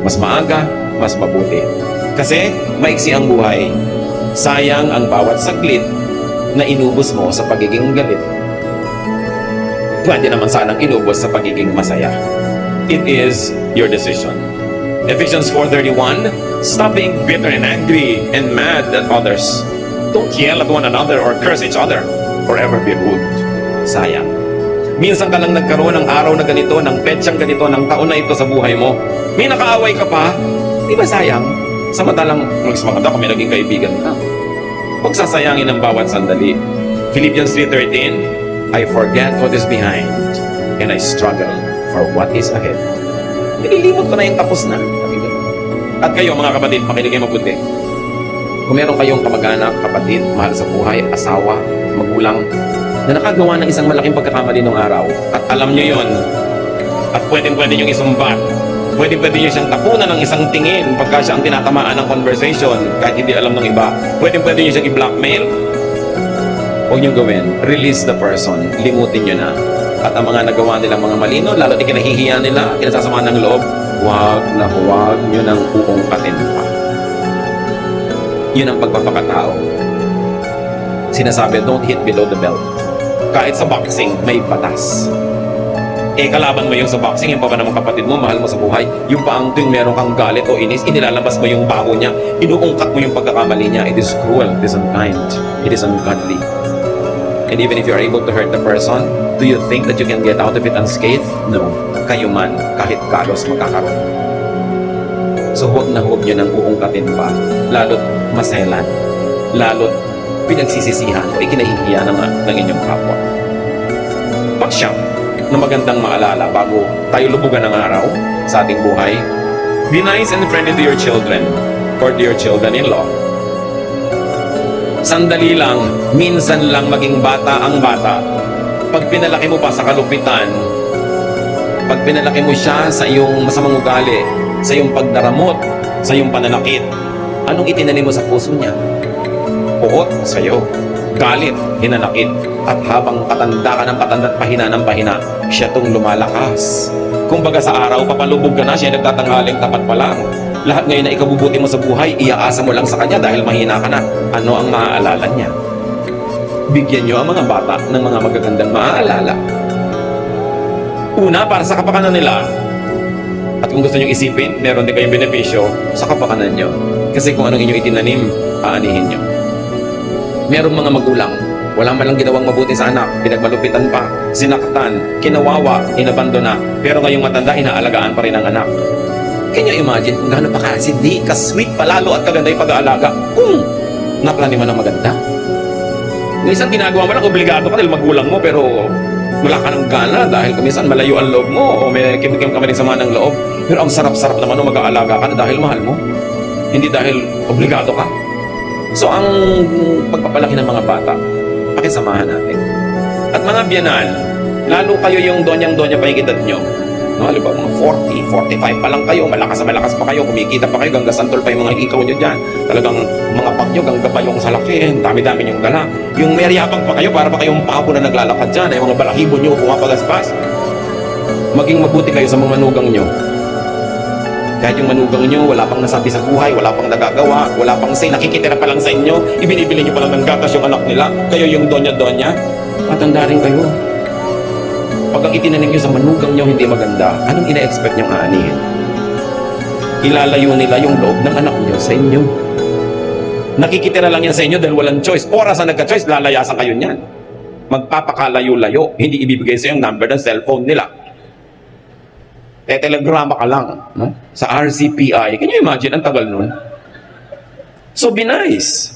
Mas maaga, mas mabuti. Kasi maiksi ang buhay. Sayang ang bawat saglit na inubos mo sa pagiging galit. Pwede naman sanang inubos sa pagiging masaya. It is your decision. Ephesians 4:31, stop being bitter and angry and mad at others. Don't yell at one another or curse each other or ever be rude. Sayang. Minsan ka lang nagkaroon ng araw na ganito, ng petsang ganito, ng taon na ito sa buhay mo. May nakaaway ka pa, di ba sayang? Samantalang, mas maganda kung may naging kaibigan ka. Huwag sasayangin ang bawat sandali. Philippians 3:13, I forget what is behind and I struggle for what is ahead. Nililimot ko na yung tapos na. At kayo mga kapatid, makinig kayo mabuti. Kung meron kayong kamag-anak, kapatid, mahal sa buhay, asawa, magulang, na nakagawa ng isang malaking pagkakamali nung araw, at alam nyo yon, at pwedeng-pwede nyo isumbat, pwedeng-pwede nyo siyang tapunan ng isang tingin pagka siya ang tinatamaan ng conversation, kahit hindi alam ng iba, pwedeng-pwede nyo siyang i-blackmail, huwag nyo gawin, release the person, limutin nyo na. At ang mga nagawa nilang mga malino, lalo di kinahihiya nila, kinasasama ng loob, huwag nyo nang uungkatin pa. Yun ang pagpapakatao. Sinasabi, don't hit below the belt. Kahit sa boxing, may batas. Kalaban mo yung sa boxing, yung pa ba naman kapatid mo, mahal mo sa buhay, yung pa ang tuwing meron kang galit o inis, inilalabas mo yung baho niya, inuungkat mo yung pagkakamali niya. It is cruel, it is unkind, it is ungodly. And even if you are able to hurt the person, do you think that you can get out of it unscathed? No. Kayo man, kahit galos magkakaroon. So huwag na huwag nyo nang uungkatin pa, lalo't maselan, lalo't pinagsisisihan o ikinahihiya ng inyong kapwa. Paksyam na magandang maalala bago tayo lubugan ng araw sa ating buhay, be nice and friendly to your children or to your children-in-law. Sandali lang, minsan lang maging bata ang bata. Pag pinalaki mo pa sa kalupitan, pag pinalaki mo siya sa iyong masamang ugali, sa iyong pagdaramot, sa iyong pananakit, anong itinanim mo sa puso niya? Puot sa'yo, galit, hinanakit, at habang patanda ka ng patanda at pahina ng pahina, siya tong lumalakas. Kung baga sa araw, papalubog ka na, siya nagtatanghaling tapat pa lang. Lahat ngayon na ikabubuti mo sa buhay, iaasa mo lang sa kanya dahil mahina ka na. Ano ang maaalala niya? Bigyan niyo ang mga bata ng mga magagandang maaalala. Una, para sa kapakanan nila. At kung gusto niyo isipin, meron din kayong benepisyo sa kapakanan niyo. Kasi kung anong inyong itinanim, aanihin niyo. Merong mga magulang, walang malang ginawang mabuti sa anak, pinagmalupitan pa, sinaktan, kinawawa, inabandona, pero ngayong matanda, inaalagaan pa rin ang anak. Can you imagine kung gaano pa kasindi, kasweet, palalo at kaganda yung pag-aalaga kung naplani mo ng maganda? Minsan ginagawa mo lang, obligado ka dahil magulang mo, pero wala ka ng gana dahil kuminsan malayo ang loob mo o may kim-kim ka rin sama ng loob. Pero ang sarap-sarap naman nung mag-aalaga ka na dahil mahal mo, hindi dahil obligado ka. So ang pagpapalaki ng mga bata, pakisamahan natin. At mga biyanan, lalo kayo yung donyang-donya pa yung edad nyo. No, halimbawa mga 40, 45 pa lang kayo, malakas na malakas pa kayo, kumikita pa kayo, gangga santol pa yung mga ikaw nyo dyan. Talagang mga pag nyo, gangga pa yung salakin, dami-dami yung dala. Yung meryabang pa kayo, para pa kayong pako na naglalakad dyan, ay mga balahibo nyo, pumapagaspas. Maging mabuti kayo sa mga manugang nyo. Kahit yung manugang nyo, wala pang nasabi sa buhay, wala pang nagagawa, wala pang say, nakikitira pa lang sa inyo, ibinibili nyo pa lang ng gatas yung anak nila, kayo yung donya-donya, patanda rin kayo. Pag ang itinanim nyo sa manugang nyo hindi maganda, anong ina-expect nyong aanihin? Ilalayo nila yung loob ng anak nyo sa inyo. Nakikitira lang yan sa inyo dahil walang choice. Oras na nagka-choice, lalayasan kayo niyan. Magpapakalayo-layo, hindi ibibigay sa yung number ng cellphone nila. Telegrama ka lang, no? Sa RCPI. Can you imagine? Ang tagal nun. So be nice.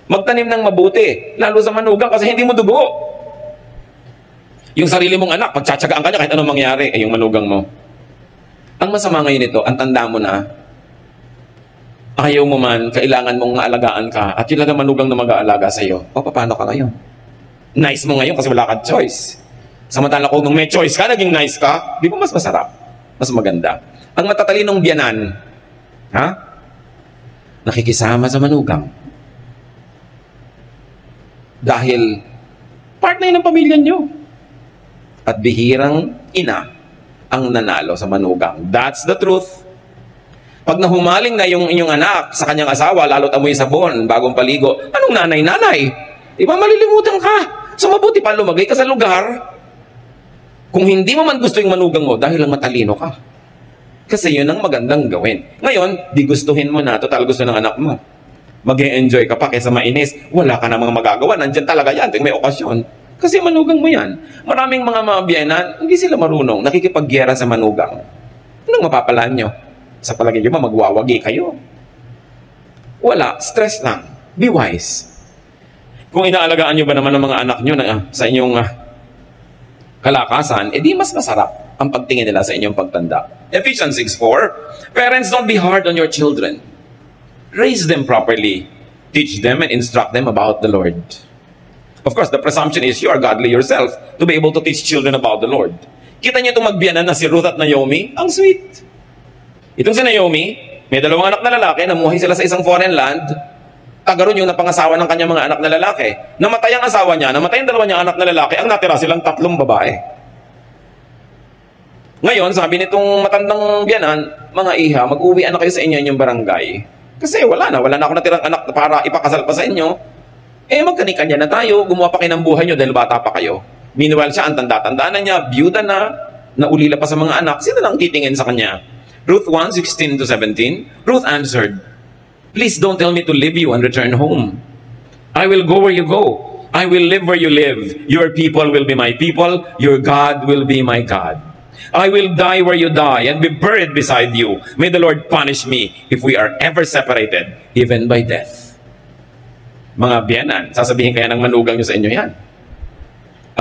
Magtanim ng mabuti, lalo sa manugang kasi hindi mo dugo. Yung sarili mong anak, pagtsatsagaan ka niya kahit anong mangyari, ay yung manugang mo. Ang masama ngayon ito, ang tanda mo na, ayaw mo man, kailangan mong maalagaan ka, at yung lang manugang na mag-aalaga sa iyo, o paano ka ngayon? Nice mo ngayon kasi wala kang choice. Samantala kung nung may choice ka, naging nice ka, di ba mas masarap? Mas maganda. Ang matatalinong biyanan, ha? Nakikisama sa manugang. Dahil part na yun ng pamilya nyo. At bihirang ina ang nanalo sa manugang. That's the truth. Pag nahumaling na yung inyong anak sa kanyang asawa, lalo't amoy sabon, bagong paligo, anong nanay-nanay? Di ba malilimutan ka? So mabuti pa lumagay ka sa lugar kung hindi mo man gusto yung manugang mo dahil lang matalino ka. Kasi yun ang magandang gawin. Ngayon, di gustuhin mo na, total gusto ng anak mo. Mag-e-enjoy ka pa kaysa mainis, wala ka namang magagawa, nandyan talaga yan, tuwing may okasyon. Kasi manugang mo yan. Maraming mga mabiyanan, hindi sila marunong, nakikipaggyera sa manugang. Anong mapapalaan nyo? Sa palagay nyo ba, magwawagi kayo? Wala, stress lang. Be wise. Kung inaalagaan nyo ba naman ng mga anak nyo na, sa inyong kalakasan, edi mas masarap ang pagtingin nila sa inyong pagtanda. Ephesians 6:4, Parents, don't be hard on your children. Raise them properly. Teach them and instruct them about the Lord. Of course, the presumption is you are godly yourself to be able to teach children about the Lord. Kita niyo itong magbiyanan na si Ruth at Naomi? Ang sweet. Itong si Naomi, may dalawang anak na lalaki, namuhay sila sa isang foreign land, tagaroon yung napangasawa ng kanyang mga anak na lalaki. Namatay ang asawa niya, namatay ang dalawa niyang anak na lalaki, ang natira silang 3 babae. Ngayon, sabi nitong matandang biyanan, mga iha, mag-uwi na kayo sa inyo inyong barangay. Kasi wala na ako natirang anak para ipakasal pa sa inyo. Magkanikanya na tayo, gumawa pa kayo ng buhay nyo dahil bata pa kayo. Meanwhile siya, ang tanda-tanda na niya, byuda na, naulila pa sa mga anak, sino nang titingin sa kanya? Ruth 1:16-17, Ruth answered, Please don't tell me to leave you and return home. I will go where you go. I will live where you live. Your people will be my people. Your God will be my God. I will die where you die and be buried beside you. May the Lord punish me if we are ever separated, even by death. Mga biyanan, sasabihin kaya ng manugang nyo sa inyo yan.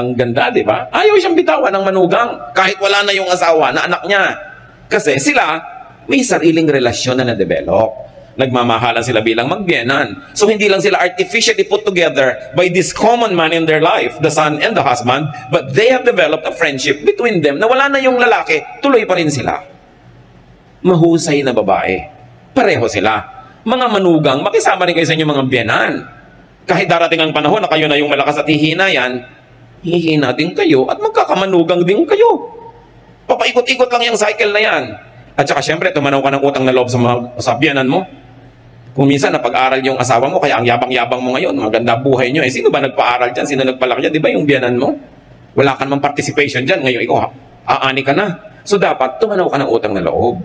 Ang ganda, di ba? Ayaw siyang bitawan ng manugang kahit wala na yung asawa na anak niya. Kasi sila, may sariling relasyon na na-develop. Nagmamahalan sila bilang magbiyanan. So hindi lang sila artificially put together by this common man in their life, the son and the husband, but they have developed a friendship between them na wala na yung lalaki, tuloy pa rin sila. Mahusay na babae. Pareho sila. Mga manugang, makisama rin kayo sa inyong mga biyanan. Kahit darating ang panahon na kayo na yung malakas at hihina yan, hihina din kayo at magkakamanugang din kayo. Papaikot-ikot lang yung cycle na yan. At saka syempre, tumanaw ka ng utang na loob sa biyanan mo. Kung minsan napag-aral yung asawa mo, kaya ang yabang-yabang mo ngayon, maganda buhay nyo. Sino ba nagpa-aral dyan? Sino nagpalaki dyan? Di ba yung biyanan mo? Wala ka namang participation dyan. Ngayon, ikaw, aani ka na. So dapat, tumanaw ka ng utang na loob.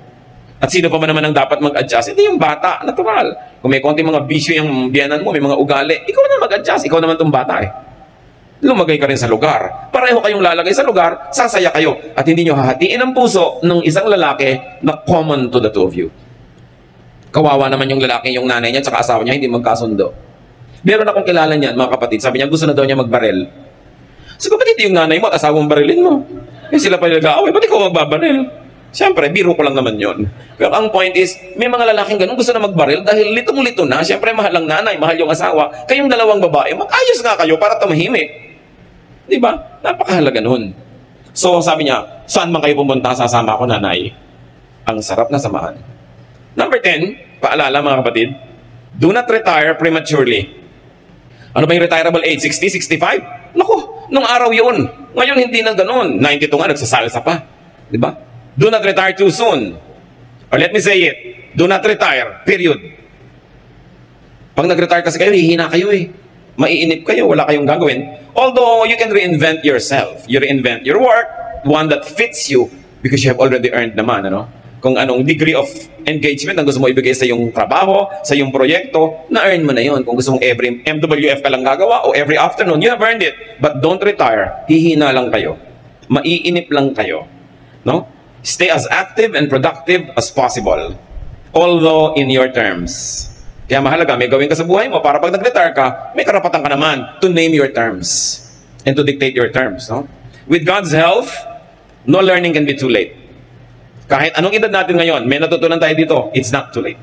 At sino pa ba naman ang dapat mag-adjust? Hindi yung bata, natural. Kung may konting mga bisyo yung biyanan mo, may mga ugali, ikaw na mag-adjust. Ikaw naman itong bata Lumagay ka rin sa lugar. Pareho kayong lalagay sa lugar, sasaya kayo. At hindi nyo hahatiin ang puso ng isang lalaki na common to the two of you. Kawawa naman yung lalaki, yung nanay niya, at asawa niya, hindi magkasundo. Meron akong kilala niyan, mga kapatid. Sabi niya, gusto na daw niya magbaril. So, ba't hindi yung nanay mo at asawang barilin mo? Sila pa nag-aaway, ba't ikaw magbabaril? Siyempre, biro ko lang naman yon. Pero ang point is, may mga lalaking ganun gusto na magbaril dahil litong-lito na. Siyempre, mahal ang nanay, mahal yung asawa. Kayong dalawang babae, mag-ayos nga kayo para tumahimik. Di ba? Napakahalaga nun. So, sabi niya, saan man kayo pumunta, sasama ako, nanay. Ang sarap na samahan. Number 10, paalala mga kapatid, do not retire prematurely. Ano ba yung retirable age? 60, 65? Naku, nung araw yun. Ngayon, hindi na ganun. 92 nga, nagsasalsa pa. Di ba? Do not retire too soon. Or let me say it, do not retire, period. Pag nag-retire kasi kayo, hihina kayo Maiinip kayo, wala kayong gagawin. Although, you can reinvent yourself. You reinvent your work, one that fits you, because you have already earned naman, Kung anong degree of engagement ang gusto mo ibigay sa iyong trabaho, sa iyong proyekto, na-earn mo na yon. Kung gusto mong every MWF ka lang gagawa o every afternoon, you have earned it. But don't retire. Hihina lang kayo. Maiinip lang kayo. No? Stay as active and productive as possible. Although in your terms. Kaya mahalaga, may gawin ka sa buhay mo para pag nag-retire ka, may karapatan ka naman to name your terms and to dictate your terms. No? With God's help, no learning can be too late. Kahit anong edad natin ngayon, may natutunan tayo dito, it's not too late.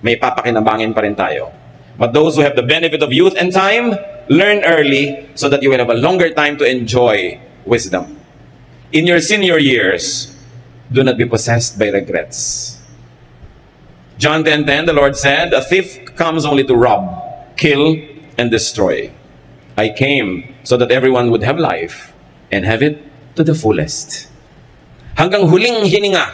May papakinabangin pa rin tayo. But those who have the benefit of youth and time learn early so that you will have a longer time to enjoy wisdom. In your senior years, do not be possessed by regrets. John 10:10, the Lord said, "A thief comes only to rob, kill, and destroy. I came so that everyone would have life and have it to the fullest." Hanggang huling hininga,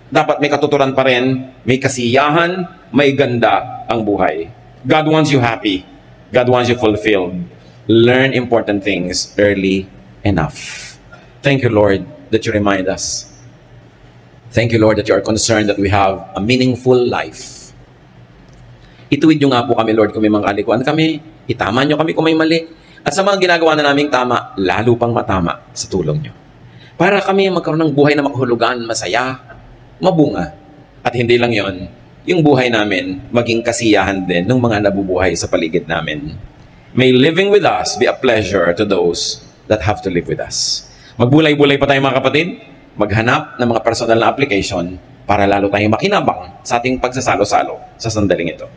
dapat may katuturan pa rin, may kasiyahan, may ganda ang buhay. God wants you happy. God wants you fulfilled. Learn important things early enough. Thank you, Lord, that you remind us. Thank you, Lord, that you are concerned that we have a meaningful life. Ituwid nyo nga po kami, Lord, kung may mga kalikuan kami. Itama nyo kami kung may mali. At sa mga ginagawa na naming tama, lalo pang matama sa tulong nyo. Para kami magkaroon ng buhay na makahulugan, masaya, mabunga. At hindi lang yon, yung buhay namin maging kasiyahan din ng mga nabubuhay sa paligid namin. May living with us be a pleasure to those that have to live with us. Magbulay-bulay pa tayo mga kapatid, maghanap ng mga personal na application para lalo tayong makinabang sa ating pagsasalo-salo sa sandaling ito.